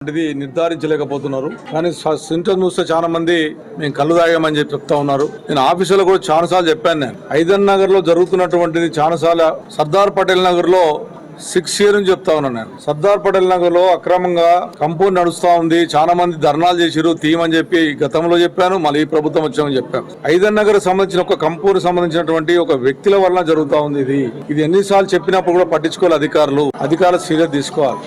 ఇది నిర్ధారించలేకపోతున్నారు. కానీ సింటమ్స్ చూస్తే చాలా మంది మేము కళ్ళు తాగామని చెప్తా ఉన్నారు. నేను ఆఫీసులో కూడా చాలా సార్లు చెప్పాను. నేను ఐదన్ నగర్ లో జరుగుతున్నటువంటిది చాలా సార్లు సర్దార్ పటేల్ నగర్ లో 6 years నుంచి చెప్తా ఉన్నాను. నేను సర్దార్ పటేల్ నగర్ లో అక్రమంగా కంపౌండ్ నడుస్తా ఉంది. చాలా మంది ధర్నాలు చేసిరు తీయమని చెప్పి గతంలో చెప్పాను. మళ్ళీ ఈ ప్రభుత్వం వచ్చామని చెప్పాను. ఐదన్ నగర్ సంబంధించిన ఒక కంపౌండ్ సంబంధించినటువంటి ఒక వ్యక్తుల వలన జరుగుతా ఉంది. ఇది ఎన్నిసార్లు చెప్పినప్పుడు కూడా పట్టించుకోవాలి అధికారులు సీరియస్ తీసుకోవాలి.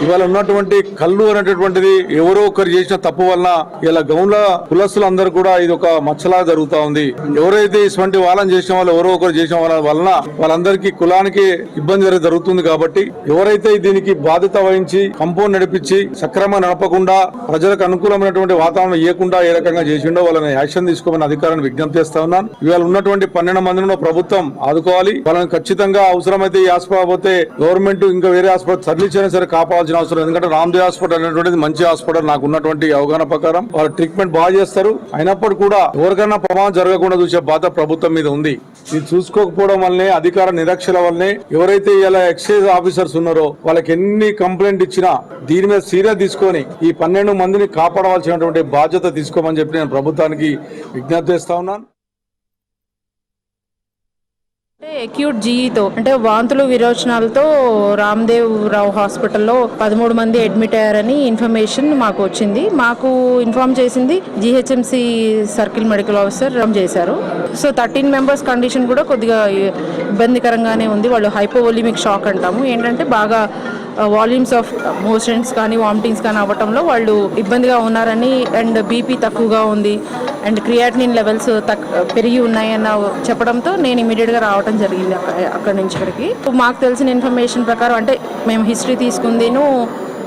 ఇవాళ ఉన్నటువంటి కళ్ళు అనేటటువంటిది ఎవరో ఒకరు చేసిన తప్పు వలన ఇలా గౌన్ల కులస్తులందరూ కూడా ఇది ఒక మచ్చలా జరుగుతా ఉంది. ఎవరైతే ఇటువంటి వాళ్ళని చేసిన వాళ్ళు ఎవరో ఒకరు చేసిన వలన వాళ్ళందరికీ కులానికి ఇబ్బంది జరుగుతుంది. కాబట్టి ఎవరైతే దీనికి బాధ్యత వహించి కంపౌండ్ నడిపించి సక్రమంగా నడపకుండా ప్రజలకు అనుకూలమైనటువంటి వాతావరణం ఇవ్వకుండా ఏ రకంగా చేసిండో వాళ్ళని యాక్షన్ తీసుకోమని అధికారాన్ని విజ్ఞప్తి చేస్తా ఉన్నాను. ఇవాళ ఉన్నటువంటి 12 మందిని ప్రభుత్వం ఆదుకోవాలి. వాళ్ళని ఖచ్చితంగా అవసరమైతే ఈ హాస్పిటల్ పోతే గవర్నమెంట్ ఇంకా వేరే హాస్పిటల్ తరలించైనా సరే కాపాడాల్సిన అవసరం. ఎందుకంటే రామ్దేవ్ హాస్పిటల్ అనేటువంటిది మంచి హాస్పిటల్. నాకు ఉన్నటువంటి అవగాహన ప్రకారం వాళ్ళు ట్రీట్మెంట్ బాగా చేస్తారు. అయినప్పుడు కూడా ఎవరికైనా ప్రమాదం జరగకుండా చూసే బాధ్యత ప్రభుత్వం మీద ఉంది. ఇది చూసుకోకపోవడం వల్లనే అధికార నిరక్షల వల్లనే ఎవరైతే ఇలా ఎక్సైజ్ ఆఫీసర్స్ ఉన్నారో వాళ్ళకి ఎన్ని కంప్లైంట్ ఇచ్చినా దీని మీద సీరియస్ తీసుకొని ఈ 12 మందిని కాపాడవలసినటువంటి బాధ్యత తీసుకోమని చెప్పి నేను ప్రభుత్వానికి విజ్ఞప్తి చేస్తా ఉన్నాను. అక్యూట్ జీఈతో అంటే వాంతులు విరోచనాలతో రామ్దేవ్ రావు హాస్పిటల్లో 13 మంది అడ్మిట్ అయ్యారని ఇన్ఫర్మేషన్ మాకు వచ్చింది. మాకు ఇన్ఫార్మ్ చేసింది జీహెచ్ఎంసీ సర్కిల్ మెడికల్ ఆఫీసర్ చేశారు. సో 13 members కండిషన్ కూడా కొద్దిగా ఇబ్బందికరంగానే ఉంది. వాళ్ళు హైపోవోలిమిక్ షాక్ అంటాము. ఏంటంటే బాగా వాల్యూమ్స్ ఆఫ్ మోషన్స్ కానీ వామిటింగ్స్ కానీ అవ్వటంలో వాళ్ళు ఇబ్బందిగా ఉన్నారని అండ్ బీపీ తక్కువగా ఉంది అండ్ క్రియాటినిన్ లెవెల్స్ పెరిగి ఉన్నాయన్న చెప్పడంతో నేను ఇమీడియట్గా రావడం జరిగింది అక్కడి నుంచి ఇక్కడికి. మాకు తెలిసిన ఇన్ఫర్మేషన్ ప్రకారం అంటే మేము హిస్టరీ తీసుకుందిను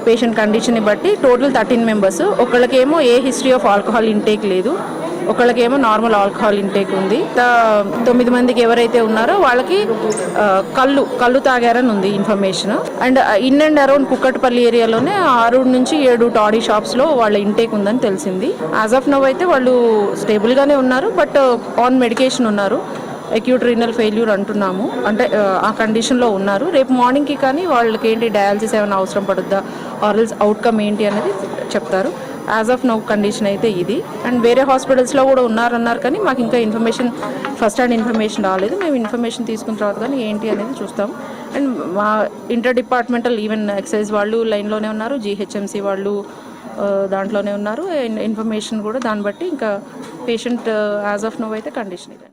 పేషెంట్ కండిషన్ని బట్టి టోటల్ 13 members. ఒకళ్ళకేమో a history of alcohol intake లేదు, ఒకళ్ళకేమో నార్మల్ ఆల్కహాల్ ఇంటేక్ ఉంది. 9 మందికి ఎవరైతే ఉన్నారో వాళ్ళకి కళ్ళు తాగారని ఉంది information. And in and around Kukatpally ఏరియాలోనే 6 నుంచి 7 టాడీ షాప్స్లో వాళ్ళ ఇంటేక్ ఉందని తెలిసింది. యాజ్ ఆఫ్ నౌ అయితే వాళ్ళు స్టేబుల్గానే ఉన్నారు, బట్ ఆన్ మెడికేషన్ ఉన్నారు. అక్యూట్ రీనల్ ఫెయిల్యూర్ అంటున్నాము, అంటే ఆ కండిషన్లో ఉన్నారు. రేపు మార్నింగ్కి కానీ వాళ్ళకి ఏంటి డయాలసిస్ ఏమైనా అవసరం పడుద్దా ఆర్ఎల్స్ అవుట్కమ్ ఏంటి అనేది చెప్తారు. యాజ్ ఆఫ్ నౌ కండిషన్ అయితే ఇది. అండ్ వేరే హాస్పిటల్స్లో కూడా ఉన్నారన్నారు కానీ మాకు ఇంకా ఇన్ఫర్మేషన్ ఫస్ట్ హ్యాండ్ ఇన్ఫర్మేషన్ రాలేదు. మేము ఇన్ఫర్మేషన్ తీసుకున్న తర్వాత కానీ ఏంటి అనేది చూస్తాము. అండ్ మా ఇంటర్ డిపార్ట్మెంటల్ ఈవెన్ ఎక్సైజ్ వాళ్ళు లైన్లోనే ఉన్నారు, జీహెచ్ఎంసీ వాళ్ళు దాంట్లోనే ఉన్నారు. ఇన్ఫర్మేషన్ కూడా దాన్ని బట్టి ఇంకా పేషెంట్ యాజ్ ఆఫ్ నౌ అయితే కండిషన్ ఇది.